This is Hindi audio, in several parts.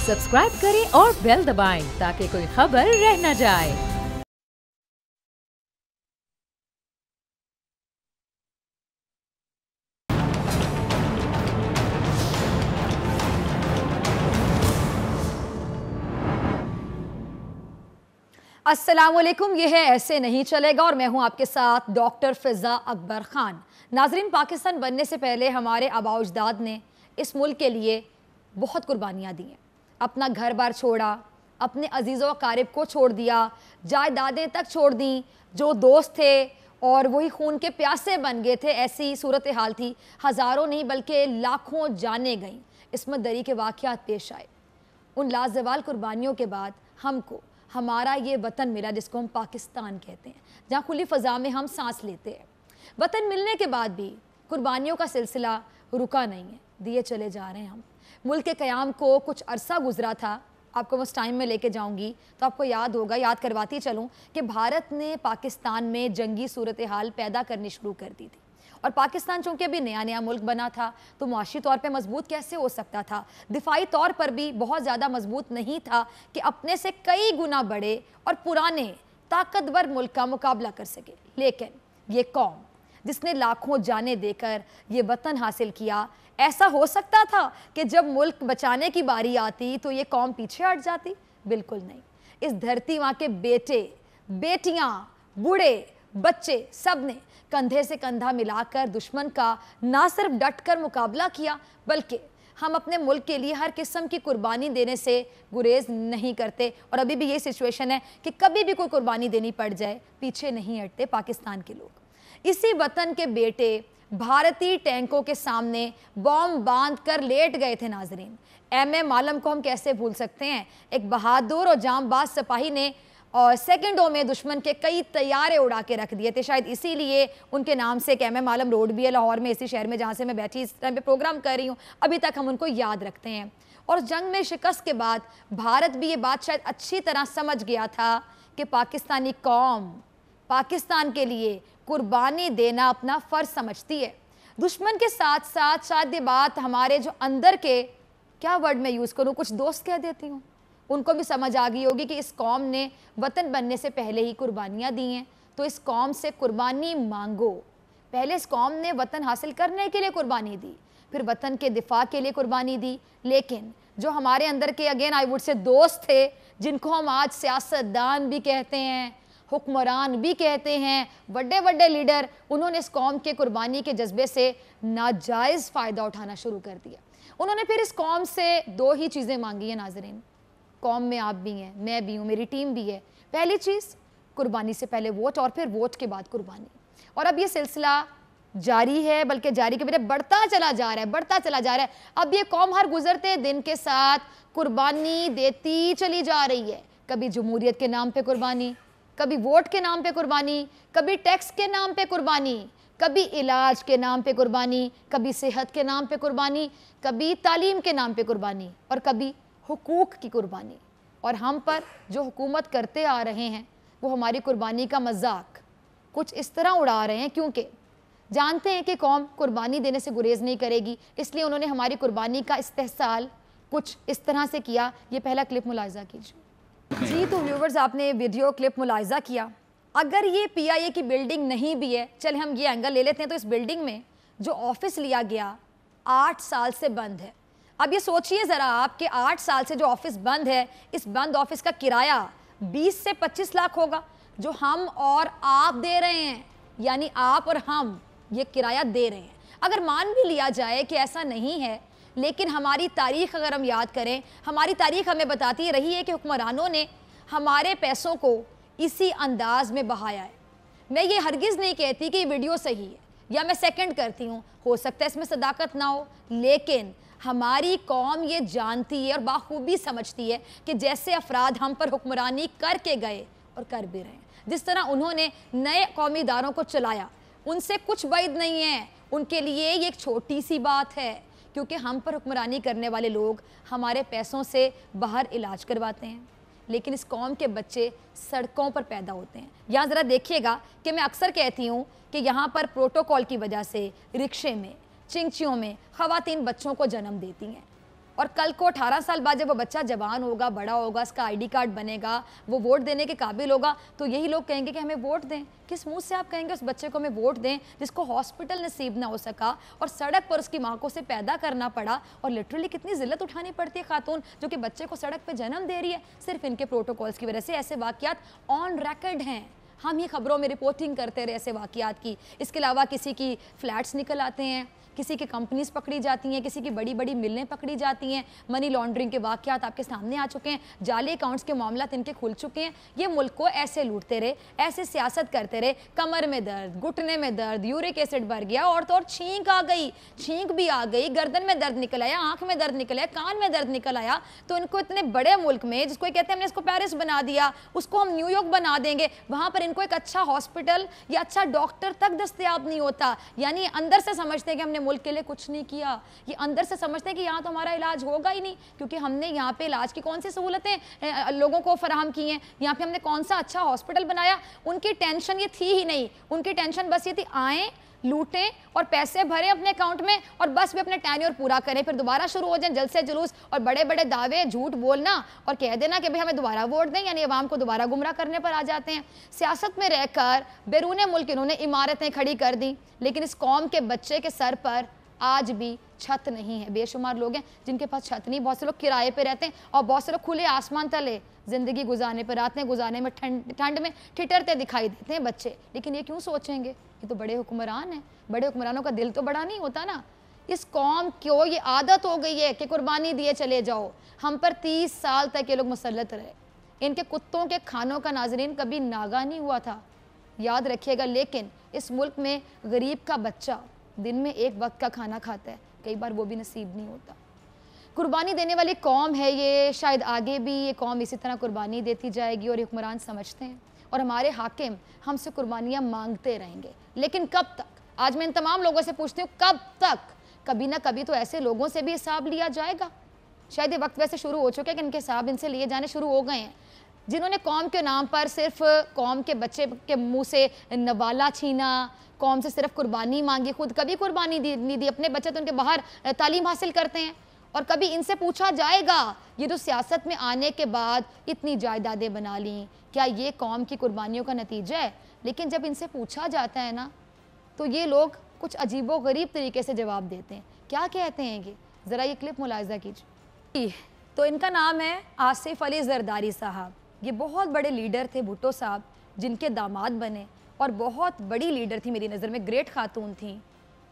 सब्सक्राइब करें और बेल दबाएं ताकि कोई खबर रह न जाए। अस्सलामुअलैकुम, ये है ऐसे नहीं चलेगा और मैं हूं आपके साथ डॉक्टर फिजा अकबर खान। नाजरीन, पाकिस्तान बनने से पहले हमारे आबाओ अजदाद ने इस मुल्क के लिए बहुत कुर्बानियाँ दी हैं। अपना घर बार छोड़ा, अपने अजीज़ों अकारिब को छोड़ दिया, जायदादें तक छोड़ दी, जो दोस्त थे और वही खून के प्यासे बन गए थे। ऐसी सूरत हाल थी, हज़ारों नहीं बल्कि लाखों जानें गईं, इस्मत दरी के वाक़यात पेश आए। उन लाजवाल कुर्बानियों के बाद हमको हमारा ये वतन मिला जिसको हम पाकिस्तान कहते हैं, जहाँ खुली फ़ज़ा में हम सांस लेते हैं। वतन मिलने के बाद भी कुर्बानियों का सिलसिला रुका नहीं है, दिए चले जा रहे हैं हम। मुल्क के क़याम को कुछ अरसा गुजरा था, आपको उस टाइम में लेके जाऊंगी तो आपको याद होगा, याद करवाती चलूं कि भारत ने पाकिस्तान में जंगी सूरत हाल पैदा करनी शुरू कर दी थी। और पाकिस्तान चूँकि अभी नया नया मुल्क बना था तो मुआशी तौर पे मजबूत कैसे हो सकता था, दिफाई तौर पर भी बहुत ज़्यादा मजबूत नहीं था कि अपने से कई गुना बड़े और पुराने ताकतवर मुल्क का मुकाबला कर सके। लेकिन ये कौम जिसने लाखों जाने देकर ये वतन हासिल किया, ऐसा हो सकता था कि जब मुल्क बचाने की बारी आती तो ये कौम पीछे हट जाती? बिल्कुल नहीं। इस धरती माँ के बेटे, बेटियाँ, बूढ़े, बच्चे सब ने कंधे से कंधा मिलाकर दुश्मन का ना सिर्फ डट कर मुकाबला किया, बल्कि हम अपने मुल्क के लिए हर किस्म की कुर्बानी देने से गुरेज नहीं करते। और अभी भी ये सिचुएशन है कि कभी भी कोई कुर्बानी देनी पड़ जाए, पीछे नहीं हटते पाकिस्तान के लोग। इसी वतन के बेटे भारतीय टैंकों के सामने बॉम्ब बांध कर लेट गए थे। नाजरीन, एम आलम को हम कैसे भूल सकते हैं? एक बहादुर और जांबाज सिपाही ने और सेकंडों में दुश्मन के कई तैयारे उड़ा के रख दिए थे। शायद इसीलिए उनके नाम से एक एम आलम रोड भी है लाहौर में, इसी शहर में जहाँ से मैं बैठी इस टाइम पे प्रोग्राम कर रही हूँ। अभी तक हम उनको याद रखते हैं। और जंग में शिकस्त के बाद भारत भी ये बात शायद अच्छी तरह समझ गया था कि पाकिस्तानी कौम पाकिस्तान के लिए कुर्बानी देना अपना फ़र्ज समझती है। दुश्मन के साथ साथ शायद ये बात हमारे जो अंदर के, क्या वर्ड मैं यूज़ करूँ, कुछ दोस्त कह देती हूँ, उनको भी समझ आ गई होगी कि इस कौम ने वतन बनने से पहले ही कुर्बानियाँ दी हैं, तो इस कौम से कुर्बानी मांगो। पहले इस कौम ने वतन हासिल करने के लिए कुर्बानी दी, फिर वतन के दिफा के लिए कुर्बानी दी। लेकिन जो हमारे अंदर के, अगेन आई वुड से, दोस्त थे, जिनको हम आज सियासतदान भी कहते हैं, हुक्मरान भी कहते हैं, बड़े बड़े लीडर, उन्होंने इस कौम के कुर्बानी के जज्बे से नाजायज़ फ़ायदा उठाना शुरू कर दिया। उन्होंने फिर इस कौम से दो ही चीज़ें मांगी हैं। नाजरीन, कौम में आप भी हैं, मैं भी हूँ, मेरी टीम भी है। पहली चीज़, कुर्बानी से पहले वोट और फिर वोट के बाद कुर्बानी। और अब ये सिलसिला जारी है, बल्कि जारी के बजाय बढ़ता चला जा रहा है, बढ़ता चला जा रहा है। अब ये कौम हर गुजरते दिन के साथ कुर्बानी देती चली जा रही है। कभी जमहूरियत के नाम पे कुर्बानी, कभी वोट के नाम पे कुर्बानी, कभी टैक्स के नाम पे कुर्बानी, कभी इलाज के नाम पे कुर्बानी, कभी सेहत के नाम पे कुर्बानी, कभी तालीम के नाम पे कुर्बानी, और कभी हुकूक की कुर्बानी। और हम पर जो हुकूमत करते आ रहे हैं वो हमारी कुर्बानी का मजाक कुछ इस तरह उड़ा रहे हैं, क्योंकि जानते हैं कि कौम कुर्बानी देने से गुरेज नहीं करेगी, इसलिए उन्होंने हमारी कुर्बानी का इस्तेहसाल कुछ इस तरह से किया। ये पहला क्लिप मुलाहिजा कीजिए। जी, तो व्यूवर्स, आपने वीडियो क्लिप मुलाहिजा किया। अगर ये PIA की बिल्डिंग नहीं भी है, चले हम ये एंगल ले लेते हैं, तो इस बिल्डिंग में जो ऑफिस लिया गया 8 साल से बंद है। अब ये सोचिए ज़रा आप कि 8 साल से जो ऑफिस बंद है, इस बंद ऑफिस का किराया 20 से 25 लाख होगा, जो हम और आप दे रहे हैं, यानी आप और हम ये किराया दे रहे हैं। अगर मान भी लिया जाए कि ऐसा नहीं है, लेकिन हमारी तारीख़ अगर हम याद करें, हमारी तारीख़ हमें बताती रही है कि हुक्मरानों ने हमारे पैसों को इसी अंदाज में बहाया है। मैं ये हरगिज़ नहीं कहती कि ये वीडियो सही है या मैं सेकंड करती हूँ, हो सकता है इसमें सदाकत ना हो, लेकिन हमारी कौम ये जानती है और बाखूबी समझती है कि जैसे अफराद हम पर हुक्मरानी करके गए और कर भी रहे हैं, जिस तरह उन्होंने नए कौमी इदारों को चलाया, उनसे कुछ बैद नहीं है, उनके लिए ये एक छोटी सी बात है, क्योंकि हम पर हुक्मरानी करने वाले लोग हमारे पैसों से बाहर इलाज करवाते हैं, लेकिन इस कौम के बच्चे सड़कों पर पैदा होते हैं। यहाँ ज़रा देखिएगा कि मैं अक्सर कहती हूँ कि यहाँ पर प्रोटोकॉल की वजह से रिक्शे में, चिंचियों में ख़वातीन बच्चों को जन्म देती हैं और कल को 18 साल बाद जब वो बच्चा जवान होगा, बड़ा होगा, उसका आईडी कार्ड बनेगा, वो वोट देने के काबिल होगा, तो यही लोग कहेंगे कि हमें वोट दें। किस मुंह से आप कहेंगे उस बच्चे को हमें वोट दें जिसको हॉस्पिटल नसीब ना हो सका और सड़क पर उसकी माँ को उसे पैदा करना पड़ा, और लिटरली कितनी जिल्लत उठानी पड़ती है खातून जो कि बच्चे को सड़क पर जन्म दे रही है सिर्फ इनके प्रोटोकॉल्स की वजह से। ऐसे वाकयात ऑन रिकॉर्ड हैं, हम ही खबरों में रिपोर्टिंग करते रहे ऐसे वाकयात की। इसके अलावा किसी की फ्लैट्स निकल आते हैं, किसी की कंपनीज पकड़ी जाती हैं, किसी की बड़ी बड़ी मिलें पकड़ी जाती हैं, मनी लॉन्ड्रिंग के वाकयात आपके सामने आ चुके हैं, जाली अकाउंट्स के मामला इनके खुल चुके हैं। ये मुल्क को ऐसे लूटते रहे, ऐसे सियासत करते रहे, कमर में दर्द, घुटने में दर्द, यूरिक एसिड भर गया, और तो और छींक आ गई, छींक भी आ गई, गर्दन में दर्द निकल आया, आंख में दर्द निकल आया, कान में दर्द निकल आया। तो इनको इतने बड़े मुल्क में, जिसको कहते हैं हमने इसको पेरिस बना दिया, उसको हम न्यूयॉर्क बना देंगे, वहां पर इनको एक अच्छा हॉस्पिटल या अच्छा डॉक्टर तक दस्तयाब नहीं होता। यानी अंदर से समझते हैं कि हमने मुल्क के लिए कुछ नहीं किया, ये अंदर से समझते हैं कि यहाँ तो हमारा इलाज होगा ही नहीं, क्योंकि हमने यहाँ पे इलाज की कौन सी सहूलतें लोगों को फराहम की हैं, यहाँ पे हमने कौन सा अच्छा हॉस्पिटल बनाया। उनकी टेंशन ये थी ही नहीं, उनकी टेंशन बस ये थी आए, लूटें और पैसे भरें अपने अकाउंट में और बस भी अपने टेन्योर पूरा करें, फिर दोबारा शुरू हो जाए जलसे जुलूस और बड़े बड़े दावे, झूठ बोलना और कह देना कि भाई हमें दोबारा वोट दें, यानी अवाम को दोबारा गुमराह करने पर आ जाते हैं। सियासत में रहकर बैरून मुल्क इन्होंने इमारतें खड़ी कर दी, लेकिन इस कौम के बच्चे के सर पर आज भी छत नहीं है। बेशुमार लोग हैं जिनके पास छत नहीं, बहुत से लोग किराए पे रहते हैं और बहुत से लोग खुले आसमान तले ज़िंदगी गुजारने पर, रातें गुजारने में, ठंड में ठिठरते दिखाई देते हैं बच्चे। लेकिन ये क्यों सोचेंगे, ये तो बड़े हुक्मरान हैं, बड़े हुक्मरानों का दिल तो बड़ा नहीं होता ना। इस कौम को ये आदत हो गई है कि कुर्बानी दिए चले जाओ। हम पर 30 साल तक ये लोग मुसल्लत रहे, इनके कुत्तों के खानों का नाजरीन कभी नागा नहीं हुआ था, याद रखिएगा। लेकिन इस मुल्क में गरीब का बच्चा दिन में एक वक्त का खाना खाता है, कई बार वो भी नसीब नहीं होता। कुर्बानी देने वाली कौम है ये, शायद आगे भी ये कौम इसी तरह कुर्बानी देती जाएगी और हुक्मरान समझते हैं और हमारे हाकिम हमसे कुर्बानियाँ मांगते रहेंगे। लेकिन कब तक? आज मैं इन तमाम लोगों से पूछती हूँ, कब तक? कभी ना कभी तो ऐसे लोगों से भी हिसाब लिया जाएगा। शायद ये वक्त वैसे शुरू हो चुके हैं कि इनके हिसाब इनसे लिए जाने शुरू हो गए हैं, जिन्होंने कौम के नाम पर सिर्फ कौम के बच्चे के मुंह से नवाला छीना, कौम से सिर्फ कुर्बानी मांगी, खुद कभी कुर्बानी नहीं दी, अपने बच्चे तो उनके बाहर तालीम हासिल करते हैं। और कभी इनसे पूछा जाएगा, ये जो सियासत में आने के बाद इतनी जायदादें बना ली, क्या ये कौम की कुर्बानियों का नतीजा है? लेकिन जब इनसे पूछा जाता है ना, तो ये लोग कुछ अजीबो गरीब तरीके से जवाब देते हैं। क्या कहते हैं ये, ज़रा ये क्लिप मुलाहिज़ा कीजिए। तो इनका नाम है आसिफ अली जरदारी साहब। ये बहुत बड़े लीडर थे, भुट्टो साहब, जिनके दामाद बने और बहुत बड़ी लीडर थी मेरी नज़र में, ग्रेट खातून थी,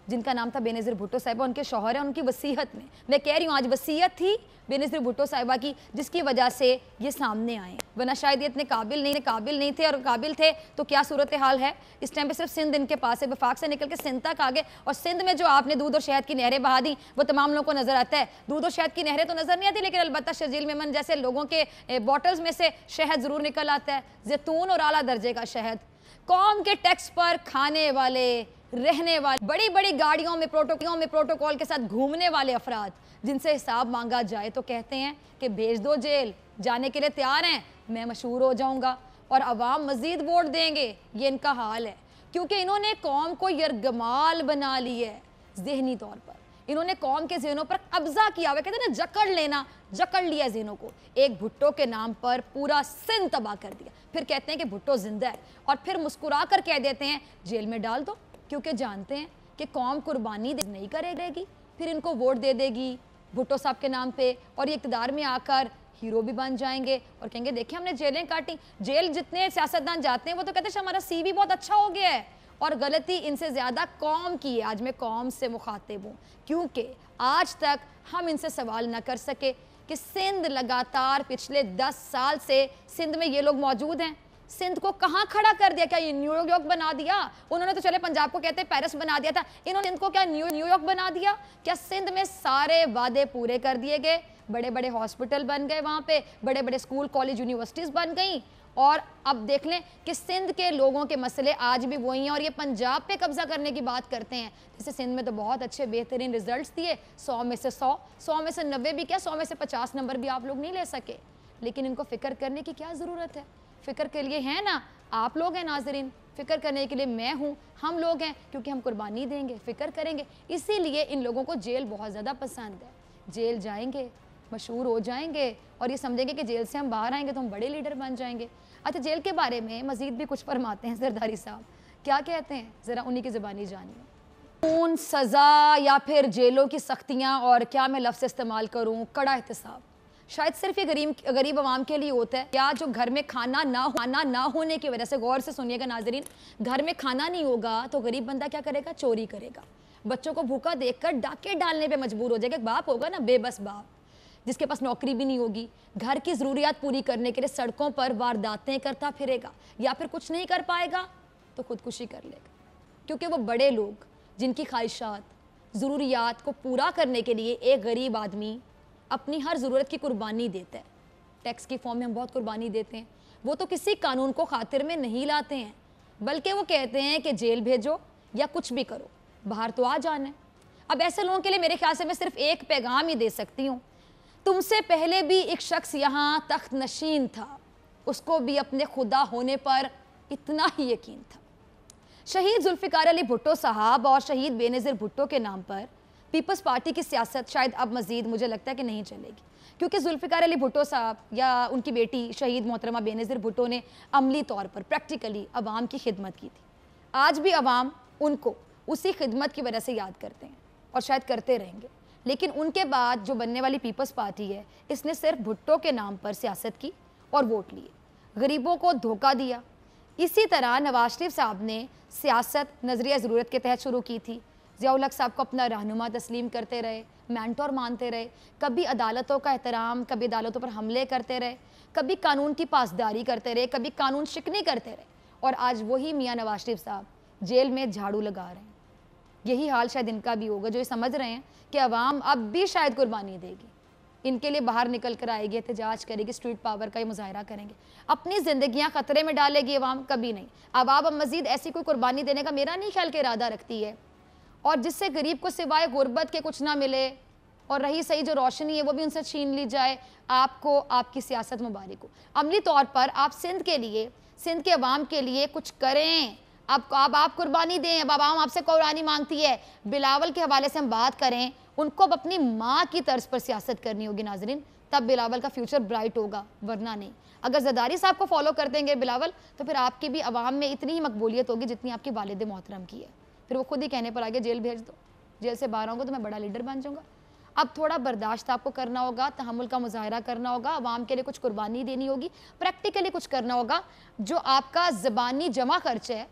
जिनका नाम था बेनज़ीर भुट्टो साहिबा। उनके शौहर हैं, उनकी वसीयत में, मैं कह रही हूँ आज वसीयत थी बेनज़ीर भुट्टो साहिबा की, जिसकी वजह से ये सामने आए, वरना शायद ये इतने काबिल नहीं थे। और काबिल थे तो क्या सूरत हाल है इस टाइम पे, सिर्फ सिंध इनके पास है, वफाक से निकल के सिंध तक आ गए। और सिंध में जो आपने दूध और शहद की नहरें बहा दी वो तमाम लोगों को नज़र आता है। दूध और शहद की नहरें तो नज़र नहीं आती, लेकिन अलबत्ता शजील मेमन जैसे लोगों के बॉटल्स में से शहद ज़रूर निकल आता है, जैतून और आला दर्जे का शहद। कौम के टैक्स पर खाने वाले, रहने वाले, बड़ी बड़ी गाड़ियों में प्रोटोकॉल के साथ घूमने वाले अफराद, जिनसे हिसाब मांगा जाए तो कहते हैं कि भेज दो जेल, जाने के लिए तैयार हैं, मैं मशहूर हो जाऊंगा और अवाम मजीद वोट देंगे। ये इनका हाल है, क्योंकि इन्होंने कौम को यरगमाल बना ली है। जहनी तौर पर इन्होंने कौम के ज़हनों पर कब्जा किया हुआ, कहते हैं ना जकड़ लेना, जकड़ लिया ज़हनों को। एक भुट्टो के नाम पर पूरा सिंध तबाह कर दिया, फिर कहते हैं कि भुट्टो जिंदा है और फिर मुस्कुरा कर कह देते हैं जेल में डाल दो, क्योंकि जानते हैं कि कौम कुर्बानी नहीं करेगी, फिर इनको वोट दे देगी भुट्टो साहब के नाम पे और ये इक़्तिदार में आकर हीरो भी बन जाएंगे और कहेंगे देखिए हमने जेलें काटी। जेल जितने सियासतदान जाते हैं वो तो कहते हैं हमारा CV बहुत अच्छा हो गया है, और गलती इनसे ज़्यादा कौम की है। आज मैं कौम से मुखातिब हूँ, क्योंकि आज तक हम इनसे सवाल न कर सके कि सिंध लगातार पिछले 10 साल से सिंध में ये लोग मौजूद हैं। सिंध को कहाँ खड़ा कर दिया? क्या ये न्यूयॉर्क बना दिया? उन्होंने तो चले पंजाब को कहते हैं पेरिस बना दिया था, इन्होंने सिंध को क्या न्यूयॉर्क बना दिया? क्या सिंध में सारे वादे पूरे कर दिए गए? बड़े बड़े हॉस्पिटल बन गए, वहाँ पे बड़े बड़े स्कूल कॉलेज यूनिवर्सिटीज़ बन गई, और अब देख लें कि सिंध के लोगों के मसले आज भी वही हैं और ये पंजाब पे कब्जा करने की बात करते हैं। जैसे सिंध में तो बहुत अच्छे बेहतरीन रिजल्ट्स दिए, 100 में से 100 में से 90 भी क्या, 100 में से 50 नंबर भी आप लोग नहीं ले सके। लेकिन इनको फ़िक्र करने की क्या ज़रूरत है? फ़िक्र के लिए है ना आप लोग हैं नाजरीन, फ़िक्र करने के लिए मैं हूँ, हम लोग हैं, क्योंकि हम कुर्बानी देंगे, फ़िक्र करेंगे। इसीलिए इन लोगों को जेल बहुत ज़्यादा पसंद है। जेल जाएंगे मशहूर हो जाएंगे और ये समझेंगे कि जेल से हम बाहर आएंगे तो हम बड़े लीडर बन जाएंगे। अच्छा, जेल के बारे में मजीद भी कुछ फरमाते हैं जरदारी साहब, क्या कहते हैं ज़रा उन्हीं की ज़बानी जानिए। कानून, सज़ा या फिर जेलों की सख्तियाँ, और क्या मैं लफ्ज़ इस्तेमाल करूँ, कड़ा एहतसाब, शायद सिर्फ ये गरीब आवाम के लिए होता है। या जो घर में खाना ना होने की वजह से, गौर से सुनिएगा नाजरीन, घर में खाना नहीं होगा तो गरीब बंदा क्या करेगा, चोरी करेगा। बच्चों को भूखा देखकर डाके डालने पे मजबूर हो जाएगा। एक बाप होगा ना, बेबस बाप, जिसके पास नौकरी भी नहीं होगी, घर की ज़रूरियात पूरी करने के लिए सड़कों पर वारदातें करता फिरेगा, या फिर कुछ नहीं कर पाएगा तो खुदकुशी कर लेगा। क्योंकि वो बड़े लोग जिनकी ख्वाहिशात, ज़रूरियात को पूरा करने के लिए एक गरीब आदमी अपनी हर ज़रूरत की कुर्बानी देता है। टैक्स की फॉर्म में हम बहुत कुर्बानी देते हैं। वो तो किसी कानून को खातिर में नहीं लाते हैं, बल्कि वो कहते हैं कि जेल भेजो या कुछ भी करो, बाहर तो आ जाना है। अब ऐसे लोगों के लिए मेरे ख्याल से मैं सिर्फ एक पैगाम ही दे सकती हूँ, तुमसे पहले भी एक शख्स यहाँ तख्त नशीन था, उसको भी अपने खुदा होने पर इतना ही यकीन था। शहीद जुल्फ़िकार अली भुट्टो साहब और शहीद बेनज़ीर भुट्टो के नाम पर पीपल्स पार्टी की सियासत शायद अब मज़ीद मुझे लगता है कि नहीं चलेगी, क्योंकि जुल्फ़िकार अली भुट्टो साहब या उनकी बेटी शहीद मोहतरमा बेनज़ीर भुट्टो ने अमली तौर पर प्रैक्टिकली अवाम की खिदमत की थी। आज भी अवाम उनको उसी खिदमत की वजह से याद करते हैं और शायद करते रहेंगे। लेकिन उनके बाद जो बनने वाली पीपल्स पार्टी है, इसने सिर्फ भुट्टो के नाम पर सियासत की और वोट लिए, गरीबों को धोखा दिया। इसी तरह नवाज शरीफ साहब ने सियासत नज़रिया ज़रूरत के तहत शुरू की थी। ज़िया-उल हक साहब को अपना रहनुमा तस्लीम करते रहे, मेंटोर मानते रहे, कभी अदालतों का एहतराम, कभी अदालतों पर हमले करते रहे, कभी कानून की पासदारी करते रहे, कभी कानून शिकनी करते रहे। और आज वही मियाँ नवाज शरीफ साहब जेल में झाड़ू लगा रहे हैं। यही हाल शायद इनका भी होगा, जो ये समझ रहे हैं कि अवाम अब भी शायद कुर्बानी देगी, इनके लिए बाहर निकल कर आएगी, एहतजाज करेगी, स्ट्रीट पावर का ये मुजाहरा करेंगे, अपनी ज़िंदगियाँ ख़तरे में डालेगी अवाम, कभी नहीं। अब मज़ीद ऐसी कोई कुर्बानी देने का मेरा नहीं ख्याल के इरादा रखती है, और जिससे गरीब को सिवाय गुर्बत के कुछ ना मिले, और रही सही जो रोशनी है वो भी उनसे छीन ली जाए। आपको आपकी सियासत मुबारक हो। अमली तौर पर आप सिंध के लिए, सिंध के अवाम के लिए कुछ करें। अब आप कुर्बानी दें। अब आवाम आपसे कुर्बानी मांगती है। बिलावल के हवाले से हम बात करें, उनको अब अपनी माँ की तर्ज पर सियासत करनी होगी नाजरीन, तब बिलावल का फ्यूचर ब्राइट होगा, वरना नहीं। अगर जरदारी साहब को फॉलो कर देंगे बिलावल, तो फिर आपकी भी अवाम में इतनी ही मकबूलियत होगी जितनी आपकी वालिद मोहतरम की है। फिर वो खुद ही कहने पर आगे जेल भेज दो, जेल से बाहर आऊँगा तो मैं बड़ा लीडर बन जाऊँगा। अब थोड़ा बर्दाश्त आपको करना होगा, तहम्मुल का मुजाहरा करना होगा, अवाम के लिए कुछ कुर्बानी देनी होगी, प्रैक्टिकली कुछ करना होगा। जो आपका ज़बानी जमा खर्च है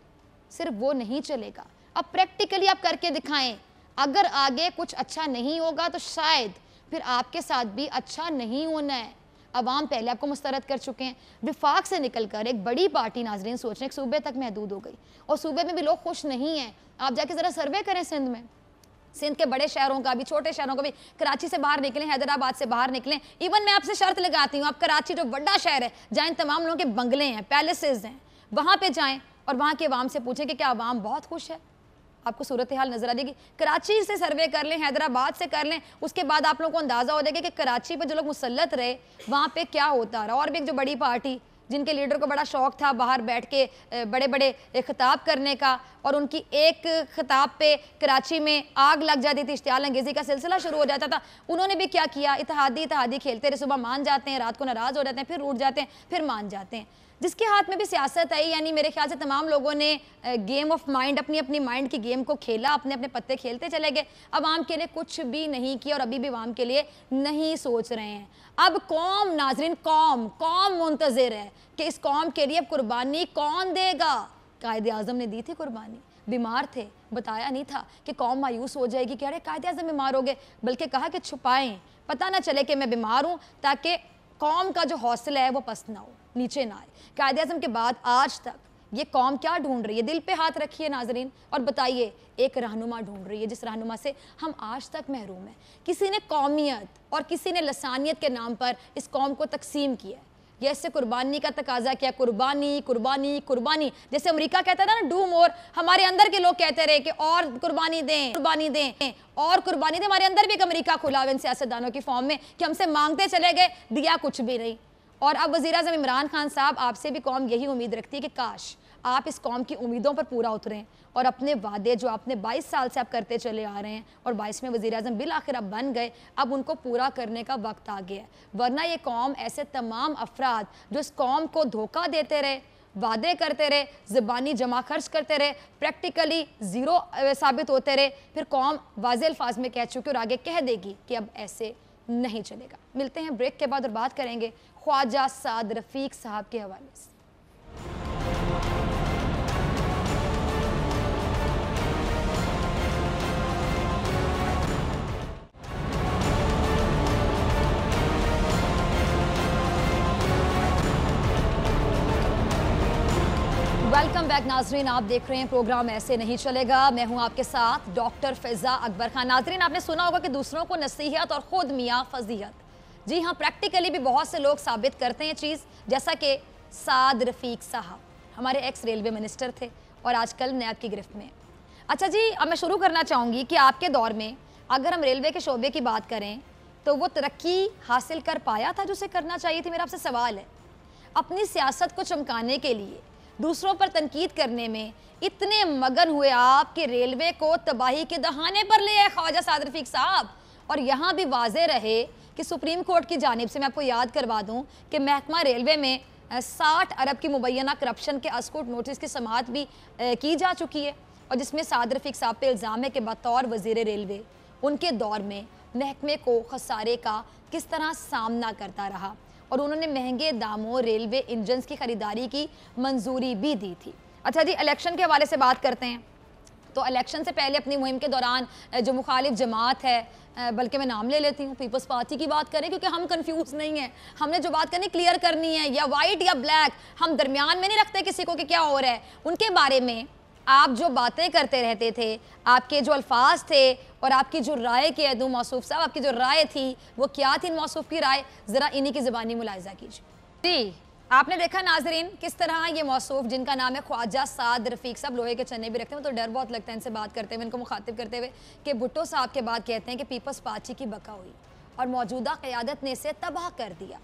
सिर्फ वो नहीं चलेगा, अब प्रैक्टिकली आप करके दिखाएं। अगर आगे कुछ अच्छा नहीं होगा तो शायद फिर आपके साथ भी अच्छा नहीं होना है। अवाम पहले आपको मुस्तरद कर चुके हैं। विफाक से निकलकर एक बड़ी पार्टी नाजरीन सोच रहे हैं, एक सूबे तक महदूद हो गई, और सूबे में भी लोग खुश नहीं हैं। आप जाके ज़रा सर्वे करें सिंध में, सिंध के बड़े शहरों का भी, छोटे शहरों का भी। कराची से बाहर निकलें, हैदराबाद से बाहर निकलें, इवन मैं आपसे शर्त लगाती हूँ, आप कराची जो बड़ा शहर है, जहाँ इन तमाम लोगों के बंगले हैं, पैलेसेस हैं, वहाँ पे जाएं और वहाँ के अवाम से पूछें कि क्या अवाम बहुत खुश है। आपको सूरत हाल नजर आ जाएगी। कराची से सर्वे कर लें, हैदराबाद से कर लें, उसके बाद आप लोगों को अंदाज़ा हो जाएगा कि कराची पे जो लोग मुसल्लत रहे वहाँ पे क्या होता रहा। और भी एक जो बड़ी पार्टी जिनके लीडर को बड़ा शौक था बाहर बैठ के बड़े बड़े खिताब करने का, और उनकी एक खिताब पे कराची में आग लग जाती थी, इश्तियाल अंगेज़ी का सिलसिला शुरू हो जाता था। उन्होंने भी क्या किया, इत्तेहादी खेलते रहे, सुबह मान जाते हैं, रात को नाराज़ हो जाते हैं, फिर रूठ जाते हैं, फिर मान जाते हैं। जिसके हाथ में भी सियासत आई, यानी मेरे ख्याल से तमाम लोगों ने गेम ऑफ माइंड, अपनी अपनी माइंड की गेम को खेला, अपने अपने पत्ते खेलते चले गए, अवाम के लिए कुछ भी नहीं किया और अभी भी अवाम के लिए नहीं सोच रहे हैं। अब कौम नाजरीन, कौम मुंतज़िर है कि इस कौम के लिए अब कुर्बानी कौन देगा। कायदे आज़म ने दी थी कुर्बानी, बीमार थे, बताया नहीं था कि कौम मायूस हो जाएगी कि अरे कायदे आज़म बीमार हो गए, बल्कि कहा कि छुपाएं, पता ना चले कि मैं बीमार हूँ, ताकि कौम का जो हौसला है वो पस्त ना हो, नीचे ना आए। कायदे आज़म के बाद आज तक ये कौम क्या ढूंढ रही है, दिल पे हाथ रखिए नाजरीन और बताइए। एक रहनुमा ढूंढ रही है जिस रहनुमा से हम आज तक महरूम हैं। किसी ने कौमियत और किसी ने लसानियत के नाम पर इस कौम को तकसीम किया है, जैसे कुर्बानी का तकाजा किया, कुर्बानी कुर्बानी कुर्बानी। जैसे अमेरिका कहता है ना, डू मोर, हमारे अंदर के लोग कहते रहे कि और कुर्बानी दें, कुर्बानी दें और कुर्बानी दें। हमारे अंदर भी एक अमेरिका खुला हुआ इन सियासतदानों की फॉर्म में कि हमसे मांगते चले गए, दिया कुछ भी नहीं। और अब वज़ीर-ए-आज़म इमरान खान साहब, आपसे भी कौम यही उम्मीद रखती है कि काश आप इस कौम की उम्मीदों पर पूरा उतरें और अपने वादे जो आपने 22 साल से आप करते चले आ रहे हैं और 22वें वज़ीर-ए-आज़म बिल आखिर आप बन गए, अब उनको पूरा करने का वक्त आ गया है। वरना ये कौम ऐसे तमाम अफराद जो इस कौम को धोखा देते रहे, वादे करते रहे, ज़बानी जमा खर्च करते रहे, प्रैक्टिकली ज़ीरो साबित होते रहे, फिर कौम वाज़े अल्फाज में कह चुकी और आगे कह देगी कि अब ऐसे नहीं चलेगा। मिलते हैं ब्रेक के बाद और बात करेंगे ख्वाजा साद रफ़ीक साहब के हवाले से। वेलकम बैक नाजरीन, आप देख रहे हैं प्रोग्राम ऐसे नहीं चलेगा। मैं हूं आपके साथ डॉक्टर फ़िज़ा अकबर खान। नाजरीन, आपने सुना होगा कि दूसरों को नसीहत और ख़ुद मियाँ फजीहत। जी हाँ, प्रैक्टिकली भी बहुत से लोग साबित करते हैं चीज़, जैसा कि साद रफ़ीक साहब हमारे एक्स रेलवे मिनिस्टर थे और आजकल नैब की गिरफ्त में। अच्छा जी, अब मैं शुरू करना चाहूँगी कि आपके दौर में अगर हम रेलवे के शोबे की बात करें तो वो तरक्की हासिल कर पाया था जो उसे करना चाहिए थी? मेरा आपसे सवाल है। अपनी सियासत को चमकाने के लिए दूसरों पर तनकीद करने में इतने मगन हुए आप कि रेलवे को तबाही के दहाने पर ले आए ख्वाजा साद रफ़ीक साहब। और यहाँ भी वाज़े रहे कि सुप्रीम कोर्ट की जानिब से, मैं आपको याद करवा दूँ कि महकमा रेलवे में 60 अरब की मुबैना करप्शन के अस्कूट नोटिस की समाअत भी की जा चुकी है और जिसमें साद रफ़ीक साहब पे इल्ज़ाम है कि बतौर वज़ीर रेलवे उनके दौर में महकमे को खसारे का किस तरह सामना करता रहा और उन्होंने महंगे दामों रेलवे इंजन्स की ख़रीदारी की मंजूरी भी दी थी। अच्छा जी, इलेक्शन के हवाले से बात करते हैं तो इलेक्शन से पहले अपनी मुहिम के दौरान जो मुखालिफ जमात है, बल्कि मैं नाम ले लेती हूँ, पीपल्स पार्टी की बात करें क्योंकि हम कंफ्यूज नहीं है, हमने जो बात करनी क्लियर करनी है, या वाइट या ब्लैक, हम दरमियान में नहीं रखते किसी को कि क्या हो रहा है। उनके बारे में आप जो बातें करते रहते थे, आपके जो अल्फाज थे और आपकी जो राय कह दूँ मौसूफ साहब, आपकी जो राय थी वो क्या थी मौसूफ की राय, ज़रा इन्हीं की ज़बानी मुलाहिज़ा कीजिए। जी, आपने देखा नाजरीन किस तरह ये मौसूफ जिनका नाम है ख्वाजा साद रफ़ीक साहब, लोहे के चने भी रखते हैं, तो डर बहुत लगता है इनसे बात करते हुए, इनको मुखातिब करते हुए कि भुट्टो साहब के बाद कहते हैं कि पीपल्स पार्टी की बका हुई और मौजूदा क़यादत ने इसे तबाह कर दिया।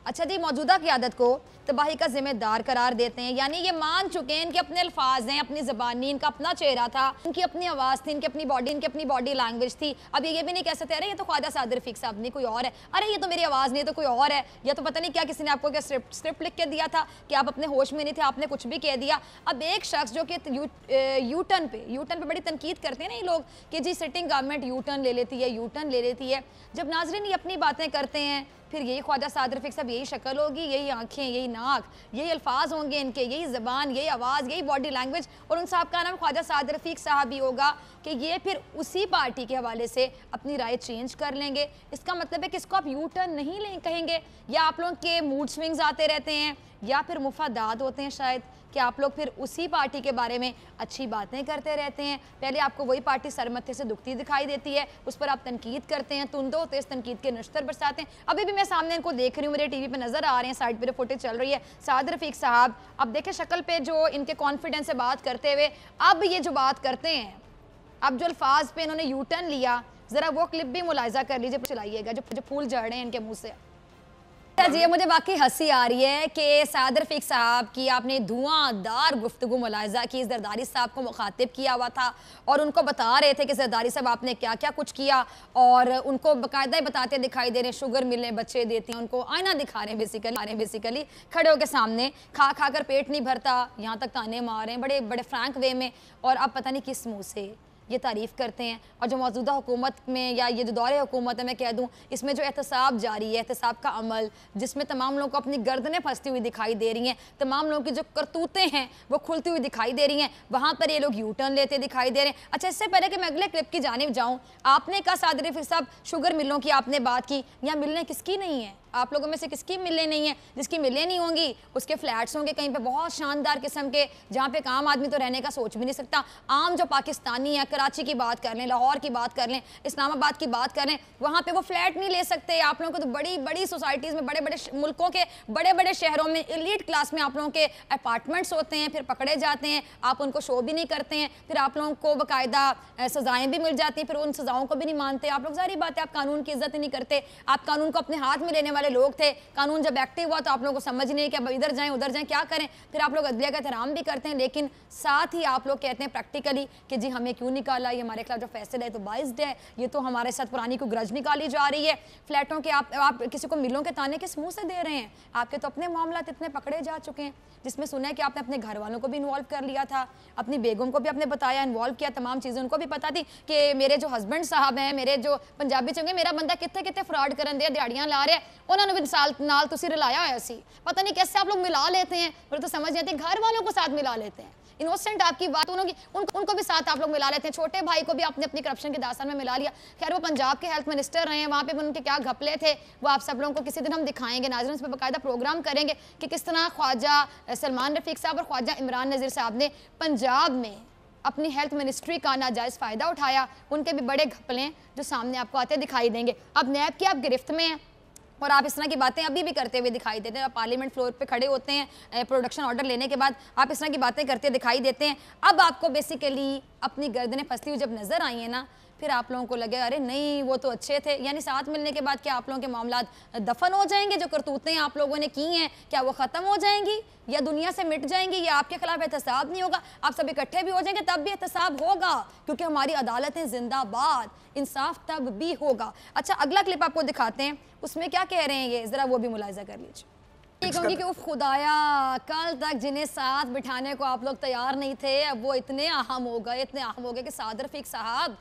अच्छा जी, मौजूदा क़यादत को तबाही का जिम्मेदार करार देते हैं, यानी ये मान चुके हैं, इनके अपने अल्फाज हैं, अपनी ज़बानी, इनका अपना चेहरा था, इनकी अपनी आवाज़ थी, इनकी अपनी बॉडी लैंग्वेज थी। अब ये भी नहीं कह सकते अरे ये तो ख्वाजा साद रफ़ीक साहब नहीं, कोई और है, अरे ये तो मेरी आवाज़ नहीं, तो कोई और है, या तो पता नहीं क्या किसी ने आपको क्या स्क्रिप्ट लिख के दिया था कि आप अपने होश में नहीं थे, आपने कुछ भी कह दिया। अब एक शख्स जो कि यू टर्न पे बड़ी तनकीद करते हैं ना ये लोग कि जी सिटिंग गवर्नमेंट यू टर्न ले लेती है। जब नाजरीन ये अपनी बातें करते हैं फिर यही ख्वाजा साद रफ़ीक साहब, यही शक्ल होगी, यही आंखें, यही नाक, यही अल्फाज होंगे इनके, यही ज़बान, यही आवाज़, यही बॉडी लैंग्वेज, और उन साहब का नाम ख्वाजा साद रफ़ीक साहब भी होगा कि ये फिर उसी पार्टी के हवाले से अपनी राय चेंज कर लेंगे। इसका मतलब है कि इसको आप यू टर्न नहीं कहेंगे, या आप लोगों के मूड स्विंग्स आते रहते हैं, या फिर मुफादात होते हैं शायद कि आप लोग फिर उसी पार्टी के बारे में अच्छी बातें करते रहते हैं। पहले आपको वही पार्टी सरमत्थे से दुखती दिखाई देती है, उस पर आप तनकीद करते हैं, तुंदो तेज तनकीद के नश्तर बरसाते हैं। अभी भी मैं सामने इनको देख रही हूँ, मेरे टीवी पे नज़र आ रहे हैं, साइड पर फुटेज चल रही है, साद रफ़ीक साहब। अब देखें शक्ल पे जो इनके कॉन्फिडेंस से बात करते हुए, अब ये जो बात करते हैं, अब जो अल्फाज पे इन्होंने यू टर्न लिया, ज़रा वो क्लिप भी मुलाहिज़ा कर लीजिए, चलाइएगा, जो फूल झड़ रहे हैं इनके मुँह से। जी, मुझे वाकई हंसी आ रही है कि साद रफ़ीक साहब की आपने धुआंधार गुफ्तगू मुलाहिज़ा की, जरदारी साहब को मुखातिब किया हुआ था और उनको बता रहे थे कि जरदारी साहब आपने क्या क्या कुछ किया, और उनको बाकायदा ही बताते दिखाई दे रहे हैं, शुगर मिलें बच्चे देती हैं, उनको आईना दिखा रहे हैं बेसिकली खड़े होकर सामने, खा कर पेट नहीं भरता, यहाँ तक ताने मार रहे हैं बड़े बड़े फ्रैंक वे में, और अब पता नहीं किस मुँह से ये तारीफ़ करते हैं। और जो मौजूदा हुकूमत में या ये जो दौरे हुकूमत है, मैं कह दूँ इसमें जो एहतसाब जारी है, एहतसाब का अमल, जिसमें तमाम लोगों को अपनी गर्दनें फंसती हुई दिखाई दे रही हैं, तमाम लोगों की जो करतूतें हैं वो खुलती हुई दिखाई दे रही हैं, वहाँ पर ये लोग यू टर्न लेते दिखाई दे रहे हैं। अच्छा, इससे पहले कि मैं अगले क्लिप की जानिब जाऊँ, आपने कहा साद रफ़ीक साहब शुगर मिलों की आपने बात की, यहाँ मिलने किसकी नहीं है? आप लोगों में से किसकी मिलें नहीं है? जिसकी मिलें नहीं होंगी उसके फ्लैट्स होंगे कहीं पे बहुत शानदार किस्म के, जहाँ पे एक आम आदमी तो रहने का सोच भी नहीं सकता। आम जो पाकिस्तानी है, कराची की बात कर लें, लाहौर की बात कर लें, इस्लामाबाद की बात कर लें, वहाँ पे वो फ्लैट नहीं ले सकते। आप लोगों को तो बड़ी बड़ी सोसाइटीज़ में, बड़े बड़े मुल्कों के बड़े बड़े शहरों में एलीट क्लास में आप लोगों के अपार्टमेंट्स होते हैं, फिर पकड़े जाते हैं, आप उनको शो भी नहीं करते हैं, फिर आप लोगों को बाकायदा सजाएं भी मिल जाती हैं, फिर उन सजाओं को भी नहीं मानते आप लोग। सारी बात है, आप कानून की इज्जत ही नहीं करते। आप कानून को अपने हाथ में लेने वाले लोग थे। कानून जब एक्टिव हुआ तो आप लोगों को समझ नहीं है कि अब इधर जाएं उधर जाएं क्या करें। फिर आप लोग अदलिया का एहतराम भी करते हैं, लेकिन साथ ही आप लोग कहते हैं प्रैक्टिकली कि जी हमें क्यों निकाला, ये हमारे खिलाफ जो फैसला है तो बाइस्ड है, ये तो हमारे साथ पुरानी को ग्रज निकाली जा रही है। फ्लैटों के आप किसी को मिलों के ताने किस मुंह से दे रहे हैं? आपके तो अपने मामला इतने पकड़े जा चुके हैं, जिसमें सुना है कि आपने अपने घर वालों को भी इन्वॉल्व कर लिया था, अपनी बेगम को भी आपने बताया, इन्वॉल्व किया, तमाम चीज़ें उनको भी पता थी कि मेरे जो हस्बैंड साहब हैं, मेरे जो पंजाबी चंगे, मेरा बंदा कितने कितने फ्रॉड करन दे, दिहाड़ियां ला रहे हैं, उन्होंने भी साल नाल तुसी रलाया होया सी। पता नहीं कैसे आप लोग मिला लेते हैं, फिर तो समझ जाते हैं घर वालों को साथ मिला लेते हैं। इनोसेंट आपकी बात उनको भी साथ आप लोग मिला लेते हैं। छोटे भाई को भी आपने अपनी करप्शन के दास्तान में मिला लिया। खैर वो पंजाब के हेल्थ मिनिस्टर रहे हैं, वहाँ पे उनके क्या घपले थे वो आप सब लोगों को किसी दिन हम दिखाएंगे। नाज़रीन, इस पर बाकायदा प्रोग्राम करेंगे कि किस तरह ख्वाजा सलमान रफीक साहब और ख्वाजा इमरान नज़ीर साहब ने पंजाब में अपनी हेल्थ मिनिस्ट्री का नाजायज़ फ़ायदा उठाया। उनके भी बड़े घपले जो सामने आपको आते दिखाई देंगे। अब नैब की आप गिरफ्त में हैं और आप इस तरह की बातें अभी भी करते हुए दिखाई देते हैं। आप पार्लियामेंट फ्लोर पे खड़े होते हैं प्रोडक्शन ऑर्डर लेने के बाद, आप इस तरह की बातें करते दिखाई देते हैं। अब आपको बेसिकली अपनी गर्दनें फंसती हुई जब नज़र आई हैं ना, फिर आप लोगों को लगे अरे नहीं वो तो अच्छे थे, यानी साथ मिलने के बाद क्या आप लोगों के मामला दफन हो जाएंगे? जो करतूतें आप लोगों ने की हैं क्या वो ख़त्म हो जाएंगी या दुनिया से मिट जाएंगी, या आपके खिलाफ एहतसाब नहीं होगा? आप सब इकट्ठे भी हो जाएंगे तब भी एहतसाब होगा, क्योंकि हमारी अदालतें जिंदाबाद, इंसाफ तब भी होगा। अच्छा, अगला क्लिप आपको दिखाते हैं, उसमें क्या कह रहे हैं ये ज़रा वो भी मुलाहिजा कर लीजिए। कहूँगी कि उफ खुदाया, कल तक जिन्हें साथ बिठाने को आप लोग तैयार नहीं थे, अब वो इतने अहम हो गए कि सादर रफीक साहब,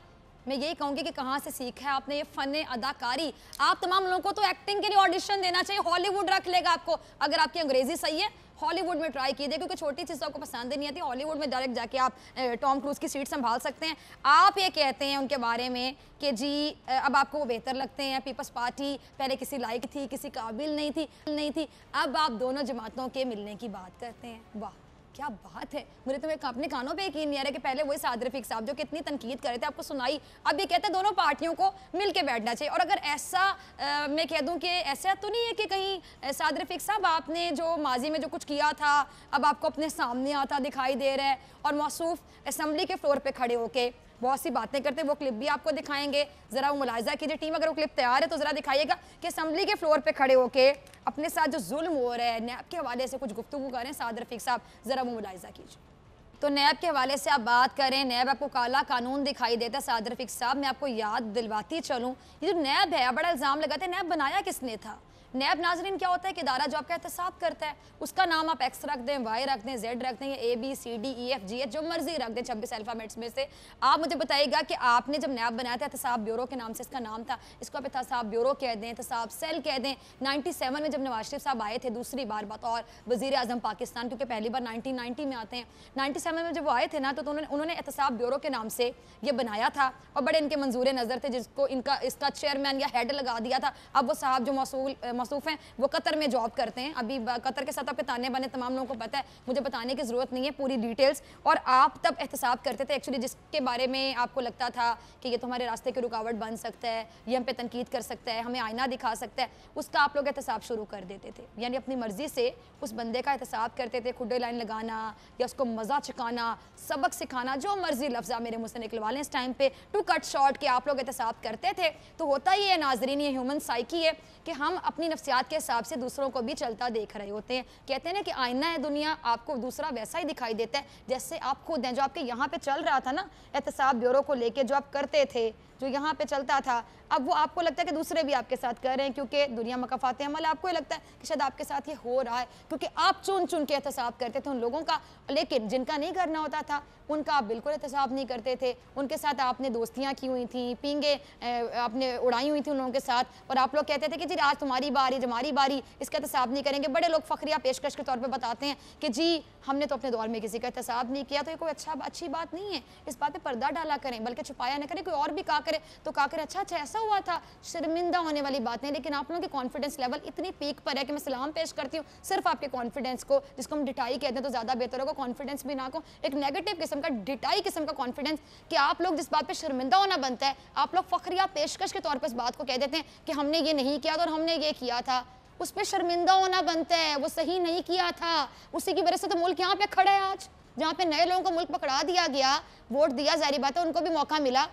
मैं यही कहूँगी कि कहाँ से सीखा है आपने ये फ़न अदाकारी। आप तमाम लोगों को तो एक्टिंग के लिए ऑडिशन देना चाहिए, हॉलीवुड रख लेगा आपको। अगर आपकी अंग्रेज़ी सही है हॉलीवुड में ट्राई कीजिए, क्योंकि छोटी चीज़ों को पसंद नहीं आती। हॉलीवुड में डायरेक्ट जाके आप टॉम क्रूज़ की सीट संभाल सकते हैं। आप ये कहते हैं उनके बारे में कि जी अब आपको वो बेहतर लगते हैं, पीपल्स पार्टी पहले किसी लायक थी, किसी काबिल नहीं थी, अब आप दोनों जमातों के मिलने की बात करते हैं। वाह क्या बात है, मुझे तो अपने कानों पे यकीन नहीं आ रहा कि पहले वही सादर रफीक साहब जो कितनी तनकीद कर रहे थे आपको सुनाई, अब ये कहते हैं दोनों पार्टियों को मिल के बैठना चाहिए। और अगर ऐसा मैं कह दूं कि ऐसा तो नहीं है कि कहीं सादर रफीक साहब आपने जो माजी में जो कुछ किया था अब आपको अपने सामने आता दिखाई दे रहा है और मौसूफ असम्बली के फ्लोर पर खड़े होके बहुत सी बातें करते हैं। वो क्लिप भी आपको दिखाएंगे, ज़रा वो मुलाहिजा कीजिए। टीम अगर वो क्लिप तैयार है तो ज़रा दिखाइएगा कि असम्बली के फ्लोर पे खड़े होके अपने साथ जो जुल्म हो रहा है, नैब के हवाले से कुछ गुफ्तगू करें सादर रफीक साहब, ज़रा वो मुलाहिजा कीजिए। तो नैब के हवाले से आप बात करें, नैब आपको काला कानून दिखाई देता है। सादर रफीक साहब मैं आपको याद दिलवाती चलूँ, ये जो नैब है बड़ा इल्ज़ाम लगाते हैं, नैब बनाया किसने था? नैब नाजरीन क्या होता है कि इदारा जो आपका एहतसाब करता है, उसका नाम आप एक्स रख दें, वाई रख दें, जेड रख दें, या ABCDEF GH जो मर्जी रख दें 26 अल्फ़ाबेट्स में से। आप मुझे बताइएगा कि आपने जब नैब बनाया था, एहतसाब ब्यूरो के नाम से इसका नाम था, इसको आप एहतसाब ब्यूरो कह दें, एहतसाब सेल कह दें। 97 में जब नवाज शरीफ साहब आए थे दूसरी बार बतौर वज़ीर आज़म पाकिस्तान, क्योंकि पहली बार 1990 में आते हैं, 97 में जब वो आए थे ना तो उन्होंने एहतसाब ब्यूरो के नाम से ये बनाया था और बड़े इनके मंजूर नज़र थे, जिसको इसका चेयरमैन या हेड लगा दिया था। अब वो साहब जो मौसूफ हैं वो कतर में जॉब करते हैं। अभी कतर के साथ पे ताने बने तमाम लोगों को पता है, मुझे बताने की ज़रूरत नहीं है पूरी डिटेल्स। और आप तब एहतसाब करते थे एक्चुअली जिसके बारे में आपको लगता था कि ये तुम्हारे रास्ते की रुकावट बन सकता है, ये हम पे तनकीद कर सकता है, हमें आईना दिखा सकता है, उसका आप लोग एहतसाब शुरू कर देते थे। यानी अपनी मर्जी से उस बंदे का एहतसाब करते थे, खुडे लाइन लगाना या उसको मज़ा चुकाना, सबक सिखाना, जो मर्जी लफ्ज़ मेरे मुँह से निकलवा लें इस टाइम पे, टू कट शॉर्ट के आप लोग एहतसाब करते थे। तो होता ही है नाजरीन, ये ह्यूमन साइकी है कि हम अपनी नफ्सियात के हिसाब से दूसरों को भी चलता देख रहे होते हैं। कहते हैं ना कि आईना है दुनिया, आपको दूसरा वैसा ही दिखाई देता है जैसे आप खुद हैं। जो आपके यहाँ पे चल रहा था ना एहतसाब ब्यूरो को लेके, जो आप करते थे, जो यहाँ पे चलता था, अब वो आपको लगता है कि दूसरे भी आपके साथ कर रहे हैं, क्योंकि दुनिया मकाफात अमल आपको ये लगता है कि शायद आपके साथ ये हो रहा है, क्योंकि आप चुन चुन के एहतसाब करते थे उन लोगों का, लेकिन जिनका नहीं करना होता था उनका आप बिल्कुल एहतसाब नहीं करते थे। उनके साथ आपने दोस्तियाँ की हुई थी, पींगे आपने उड़ाई हुई थी उन लोगों के साथ, और आप लोग कहते थे कि जी आज तुम्हारी बारी, हमारी बारी, इसका एहतसाब नहीं करेंगे। बड़े लोग फखरिया पेशकश के तौर पर बताते हैं कि जी हमने तो अपने दौर में किसी का एहतसाब नहीं किया, तो ये कोई अच्छी बात नहीं है। इस बात पर पर्दा डाला करें, बल्कि छुपाया न करें, कोई और भी कहा करें करे तो कहा करे अच्छा अच्छा ऐसा हुआ था, शर्मिंदा होने वाली बात नहीं। लेकिन आप लोगों की कॉन्फिडेंस लेवल इतनी पीक पर है कि मैं सलाम पेश करती हूँ सिर्फ आपके कॉन्फिडेंस को, जिसको हम डिटाई कहते हैं तो ज़्यादा बेहतर होगा, कॉन्फिडेंस भी ना को, एक नेगेटिव किस्म का डिटाई किस्म का कॉन्फिडेंस कि आप लोग जिस बात पर शर्मिंदा होना बनता है, आप लोग फखरिया पेशकश के तौर पर इस बात को कह देते हैं कि हमने ये नहीं किया था और हमने ये किया था, उस पर शर्मिंदा होना बनता है, वो सही नहीं किया था, उसी की वजह से तो मुल्क यहाँ पे खड़ा है आज, जहाँ पे नए लोगों को मुल्क पकड़ा दिया गया, वोट दिया, जाहिर बात है उनको भी मौका मिला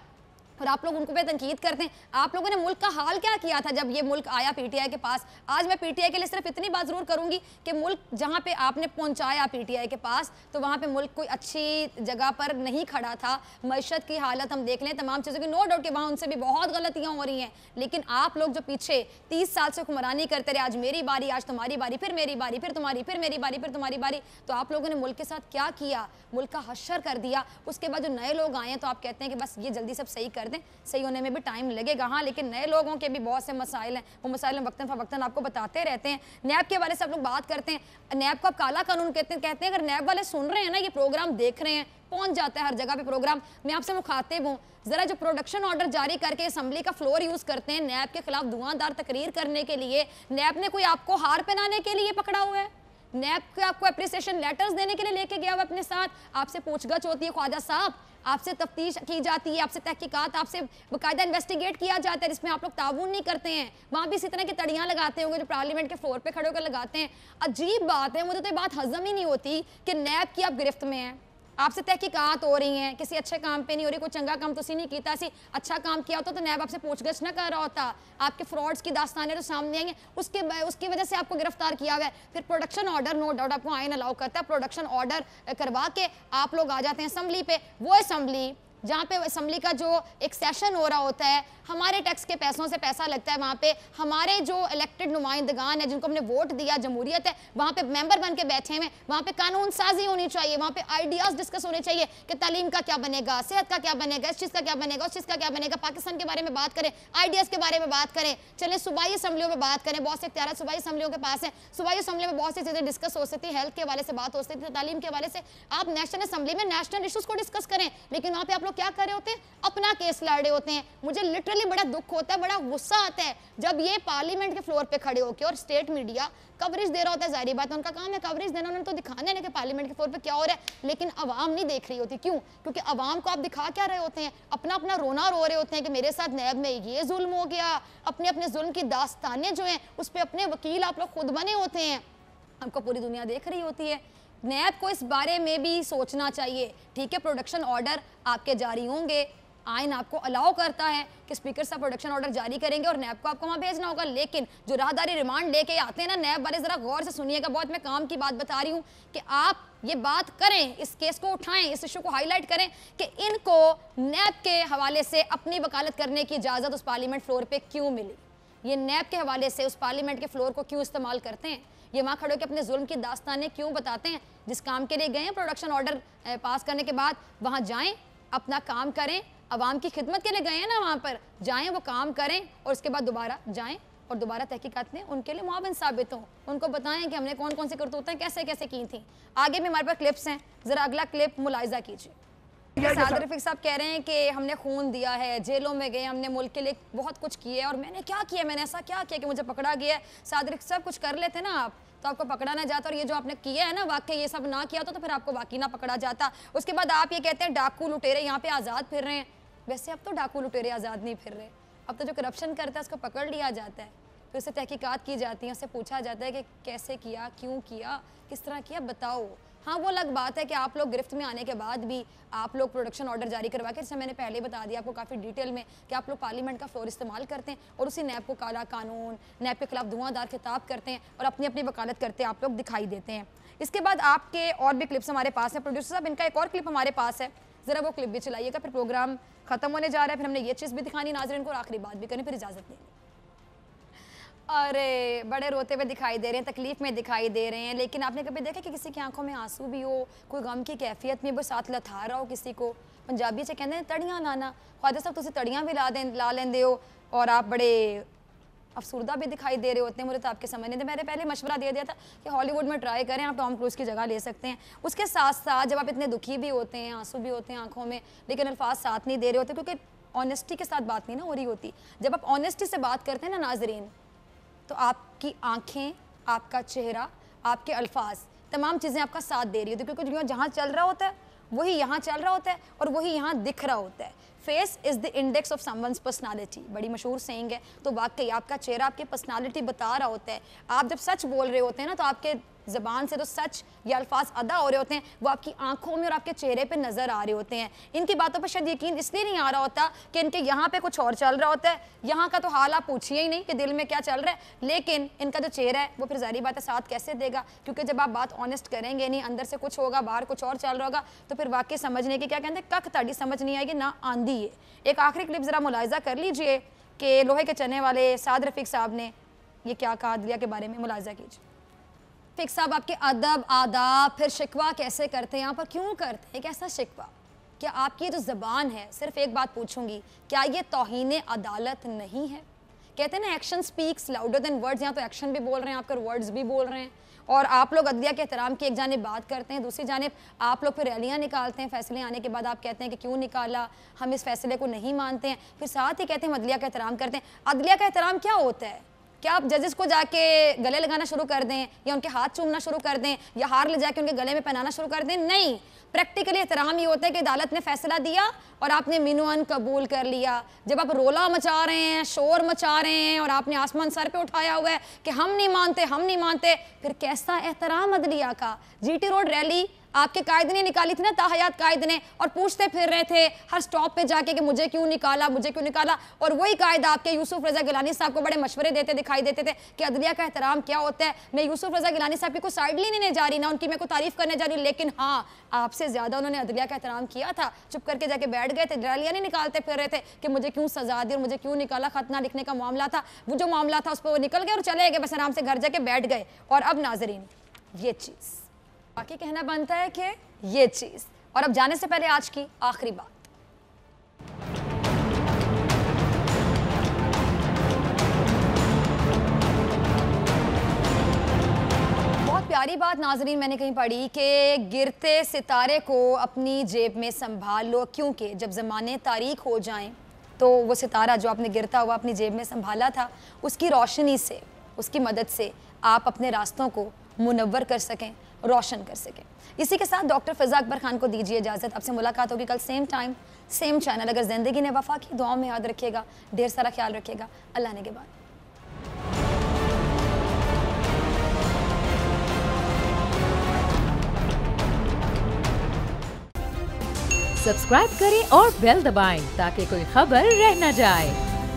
और आप लोग उनको पे तनकीद करते हैं। आप लोगों ने मुल्क का हाल क्या किया था जब ये मुल्क आया पीटीआई के पास। आज मैं पीटीआई के लिए सिर्फ इतनी बात जरूर करूंगी कि मुल्क जहां पे आपने पहुंचाया पीटीआई के पास, तो वहां पे मुल्क कोई अच्छी जगह पर नहीं खड़ा था। मईशत की हालत हम देख लें, तमाम चीज़ों की नो डाउट कि वहाँ उनसे भी बहुत गलतियाँ हो रही हैं, लेकिन आप लोग जो पीछे 30 साल से हुक्मरानी करते रहे, आज मेरी बारी, आज तुम्हारी बारी, फिर मेरी बारी, फिर तुम्हारी, फिर मेरी बारी, फिर तुम्हारी बारी, तो आप लोगों ने मुल्क के साथ क्या किया, मुल्क का हशर कर दिया। उसके बाद जो नए लोग आए हैं तो आप कहते हैं कि बस ये जल्दी सब सही कर दें, सही होने में भी टाइम लगेगा। हाँ, लेकिन नए लोगों के भी बहुत से मसाइल हैं, वो मसाइल हम वक्तन फवक्तन आपको बताते रहते हैं। नैब के बारे से आप लोग बात करते हैं, नैब को आप काला कानून कहते हैं अगर नैब वाले सुन रहे हैं ना, ये प्रोग्राम देख रहे हैं, पहुंच जाता है हर जगह पे प्रोग्राम, मैं आपसे मुखातिब हूँ, जरा जो प्रोडक्शन ऑर्डर जारी करके असम्बली का फ्लोर यूज करते हैं नैब के खिलाफ धुआंधार तकरीर करने के लिए, नैब ने कोई आपको हार पहनाने के लिए पकड़ा हुआ है? नैब के आपको एप्रिसिएशन लेटर्स देने के लिए लेके गया हुआ अपने साथ? आपसे पूछगछ होती है ख्वाजा साहब, आपसे तफ्तीश की जाती है, आपसे तहकीकात, आपसे बाकायदा इन्वेस्टिगेट किया जाता है, जिसमें आप लोग ताउन नहीं करते हैं। वहाँ भी इसी तरह की तड़ियाँ लगाते होंगे जो पार्लियामेंट के फ्लोर पे खड़े होकर लगाते हैं। अजीब बात है, मुझे तो ये बात हजम ही नहीं होती कि नैब की आप गिरफ्त में हैं, आपसे तहकीकात हो रही हैं, किसी अच्छे काम पे नहीं हो रही, कोई चंगा काम तो नहीं किया, ऐसी अच्छा काम किया होता तो नैब आपसे पूछगछ न कर रहा होता। आपके फ्रॉड्स की दास्तानें जो सामने आएंगे उसकी वजह से आपको गिरफ्तार किया हुआ है। फिर प्रोडक्शन ऑर्डर नो डाउट आपको आइन अलाउ करता है, प्रोडक्शन ऑर्डर करवा के आप लोग आ जाते हैं असम्बली पे। वो असम्बली जहाँ पे असम्बली का जो एक सेशन हो रहा होता है, हमारे टैक्स के पैसों से पैसा लगता है, वहाँ पे हमारे जो इलेक्टेड नुमाइंदगान है जिनको हमने वोट दिया, जमहूरियत है, वहाँ पे मेंबर बन के बैठे हुए, वहाँ पे कानून साजी होनी चाहिए, वहाँ पे आइडियाज़ डिस्कस होने चाहिए कि तालीम का क्या बनेगा, सेहत का क्या बनेगा, इस चीज़ का क्या बनेगा, उस चीज़ का क्या बनेगा, पाकिस्तान के बारे में बात करें, आइडियाज़ के बारे में बात करें, चलें सूबाई असम्बलियों में बात करें, बहुत से इख्तियार सूबाई असम्बलियों के पास है, सूबाई असम्बली में बहुत सी चीज़ें डिस्कस हो सकती है, हेल्थ के हवाले से बात हो सकती है, तालीम के हवाले से। आप नेशनल असम्बली में नेशनल इशूज़ को डिस्कस करें, लेकिन वहाँ पे आप लोग क्या कर रहे होते हैं, अपना केस लड़ रहे होते हैं। मुझे लिटरली बड़ा दुख होता है, बड़ा गुस्सा आता है जब ये पार्लियामेंट के फ्लोर पे खड़े होकर और स्टेट मीडिया कवरेज दे रहा होता है। जाहिर बात है उनका काम है कवरेज देना, उन्होंने तो दिखाना है कि पार्लियामेंट के फ्लोर पे क्या हो रहा है, लेकिन अवाम नहीं देख रही होती। क्यों? क्योंकि अवाम को आप दिखा क्या रहे होते हैं, अपना अपना रोना रो रहे होते हैं कि मेरे साथ नैब में ये जुल्म हो गया, अपने अपने जुल्म की दास्तानें जो हैं उस पर अपने वकील आप लोग खुद बने होते हैं, आपको पूरी दुनिया देख रही होती है। नैब को इस बारे में भी सोचना चाहिए। ठीक है, प्रोडक्शन ऑर्डर आपके जारी होंगे, आइन आपको अलाउ करता है कि स्पीकर साहब प्रोडक्शन ऑर्डर जारी करेंगे और नैब को आपको वहाँ भेजना होगा, लेकिन जो राहदारी रिमांड लेके आते हैं ना नैब वाले, ज़रा गौर से सुनिएगा, बहुत मैं काम की बात बता रही हूँ कि आप ये बात करें, इस केस को उठाएं, इस इशू को हाईलाइट करें कि इनको नैब के हवाले से अपनी वकालत करने की इजाज़त उस पार्लियामेंट फ्लोर पर क्यों मिली, ये नैब के हवाले से उस पार्लियामेंट के फ्लोर को क्यों इस्तेमाल करते हैं, ये वहाँ खड़े होकर अपने जुल्म की दास्तानें क्यों बताते हैं। जिस काम के लिए गए हैं प्रोडक्शन ऑर्डर पास करने के बाद वहाँ जाएँ, अपना काम करें, अवाम की खिदमत के लिए गए हैं ना, वहाँ पर जाएं, वो काम करें और उसके बाद दोबारा जाएं और दोबारा तहकीकात में उनके लिए मुआविन साबित हों, उनको बताएं कि हमने कौन कौन सी करतूतें कैसे कैसे की थी। आगे भी हमारे पास क्लिप्स हैं, ज़रा अगला क्लिप मुलाहिजा कीजिए। साद रफीक साहब कह रहे हैं कि हमने खून दिया है, जेलों में गए, हमने मुल्क के लिए बहुत कुछ किया है और मैंने क्या किया, मैंने ऐसा क्या किया कि मुझे पकड़ा गया है। साद रफीक साहब कुछ कर लेते ना आप तो आपको पकड़ा ना जाता, और ये जो आपने किया है ना वाकई ये सब ना किया तो फिर आपको वाकई ना पकड़ा जाता। उसके बाद आप ये कहते हैं डाकू लुटेरे यहाँ पे आज़ाद फिर रहे हैं। वैसे अब तो डाकू लुटेरे आज़ाद नहीं फिर रहे, अब तो जो करप्शन करता है उसको पकड़ लिया जाता है, तो उससे तहकीकात की जाती है, उससे पूछा जाता है कि कैसे किया, क्यों किया, किस तरह किया, बताओ। हाँ, वो अलग बात है कि आप लोग गिरफ्त में आने के बाद भी आप लोग प्रोडक्शन ऑर्डर जारी करवा के, जैसे मैंने पहले बता दिया आपको काफ़ी डिटेल में कि आप लोग पार्लियामेंट का फ्लोर इस्तेमाल करते हैं और उसी नैब को काला कानून, नैब के खिलाफ धुआंधार खिताब करते हैं और अपनी अपनी वकालत करते हैं, आप लोग दिखाई देते हैं। इसके बाद आपके और भी क्लिप्स हमारे पास है, प्रोड्यूसर साहब इनका एक और क्लिप हमारे पास है, ज़रा वो क्लिप भी चलाइएगा, फिर प्रोग्राम खत्म होने जा रहा है, फिर हमने ये चीज़ भी दिखानी नाज़रीन को और आखिरी बात भी करनी, फिर इजाज़त लेंगे। अरे बड़े रोते हुए दिखाई दे रहे हैं, तकलीफ़ में दिखाई दे रहे हैं, लेकिन आपने कभी देखा कि किसी की आंखों में आंसू भी हो, कोई गम की कैफियत में वो साथ लथा रहा हो किसी को। पंजाबी से कहते हैं तड़ियाँ लाना, ख्वाजा साहब तुम तड़ियाँ भी ला लेंदे हो और आप बड़े अफसुर्दा भी दिखाई दे रहे होते हैं। मुझे तो आपके समझ नहीं थे, मैंने पहले मशवरा दे दिया था कि हॉलीवुड में ट्राई करें, आप टॉम क्रूज़ की जगह ले सकते हैं। उसके साथ साथ जब आप इतने दुखी भी होते हैं, आंसू भी होते हैं आंखों में, लेकिन अल्फाज साथ नहीं दे रहे होते, क्योंकि ऑनेस्टी के साथ बात नहीं ना हो रही होती। जब आप ऑनेस्टी से बात करते हैं ना नाजरीन, तो आपकी आंखें, आपका चेहरा, आपके अल्फाज, तमाम चीज़ें आपका साथ दे रही होती है, क्योंकि जहाँ चल रहा होता है वही यहाँ चल रहा होता है और वही यहाँ दिख रहा होता है। Face is the index of someone's personality, बड़ी मशहूर सेइंग है। तो वाकई आपका चेहरा आपकी पर्सनालिटी बता रहा होता है। आप जब सच बोल रहे होते हैं ना, तो आपके ज़बान से तो सच या अल्फाज अदा हो रहे होते हैं, वो आपकी आंखों में और आपके चेहरे पे नज़र आ रहे होते हैं। इनकी बातों पर शायद यकीन इसलिए नहीं आ रहा होता कि इनके यहाँ पे कुछ और चल रहा होता है, यहाँ का तो हाल आप पूछिए ही नहीं कि दिल में क्या चल रहा है, लेकिन इनका जो चेहरा है वो फिर ज़ाहिर बात है साथ कैसे देगा, क्योंकि जब आप बात ऑनेस्ट करेंगे नहीं, अंदर से कुछ होगा, बाहर कुछ और चल रहा होगा, तो फिर वाकई समझने की क्या कहते हैं, कख ताड़ी समझ नहीं आएगी ना आंधी है। एक आखिरी क्लिप ज़रा मुलाहिजा कर लीजिए कि लोहे के चने वाले साद रफ़ीक साहब ने ये क्या कहा अदलिया के बारे में, मुलाहिजा कीजिए। रफ़ीक साहब, आपके अदब, आदाब, फिर शिकवा कैसे करते हैं, यहाँ पर क्यों करते हैं, कैसा शिकवा? क्या आपकी ये जो ज़बान है, सिर्फ एक बात पूछूंगी, क्या ये तौहीन अदालत नहीं है? कहते हैं ना action speaks louder than words, यहाँ तो एक्शन भी बोल रहे हैं, आपके वर्ड्स भी बोल रहे हैं। और आप लोग अदलिया के एहतराम की एक जानिब बात करते हैं, दूसरी जानिब आप लोग फिर रैलियाँ निकालते हैं, फैसले आने के बाद आप कहते हैं कि क्यों निकाला, हम इस फैसले को नहीं मानते हैं, फिर साथ ही कहते हैं अदलिया का एहतराम करते हैं। अदलिया का एहतराम क्या होता है? क्या आप जजेस को जाके गले लगाना शुरू कर दें या उनके हाथ चूमना शुरू कर दें या हार ले जाके उनके गले में पहनाना शुरू कर दें? नहीं, प्रैक्टिकली एहतराम ये होता है कि अदालत ने फैसला दिया और आपने मिनुअन कबूल कर लिया। जब आप रोला मचा रहे हैं, शोर मचा रहे हैं और आपने आसमान सर पे उठाया हुआ है कि हम नहीं मानते, हम नहीं मानते, फिर कैसा एहतराम अदलिया का? जीटी रोड रैली आपके कायदे ने निकाली थी ना, ताहयात कायदे ने, और पूछते फिर रहे थे हर स्टॉप पे जाके कि मुझे क्यों निकाला, मुझे क्यों निकाला। और वही कायदा आपके यूसुफ रजा गिलानी साहब को बड़े मशवरे देते दिखाई देते थे कि अदलिया का एहतराम क्या होता है। मैं यूसुफ रजा गिलानी साहब की कोई साइडली नहीं जा रही, ना उनकी मैं को तारीफ करने जा रही, लेकिन हाँ, आपसे ज़्यादा उन्होंने अदलिया का एहतराम किया था। चुप करके जाके बैठ गए थे, रैलियाँ नहीं निकालते फिर रहे थे कि मुझे क्यों सजा दी और मुझे क्यों निकाला। खत ना लिखने का मामला था, वो जो मामला था उस पर वो निकल गए और चले गए, बस आराम से घर जाके बैठ गए। और अब नाजरीन ये चीज़ बाकी कहना बनता है कि ये चीज़। और अब जाने से पहले आज की आखिरी बात, बहुत प्यारी बात नाजरीन मैंने कहीं पढ़ी कि गिरते सितारे को अपनी जेब में संभाल लो, क्योंकि जब ज़माने तारीख हो जाएं तो वो सितारा जो आपने गिरता हुआ अपनी जेब में संभाला था, उसकी रोशनी से, उसकी मदद से आप अपने रास्तों को मुनव्वर कर सकें, रोशन कर सकें। इसी के साथ डॉक्टर फ़िज़ा अकबर खान को दीजिए इजाज़त। आपसे मुलाकात होगी कल सेम टाइम सेम चैनल। अगर ज़िंदगी ने वफ़ा की, दुआओं में याद रखिएगा, ढेर सारा ख्याल रखिएगा। अल्लाह ने के बाद सब्सक्राइब करें और बेल दबाएं ताकि कोई खबर रह न जाए।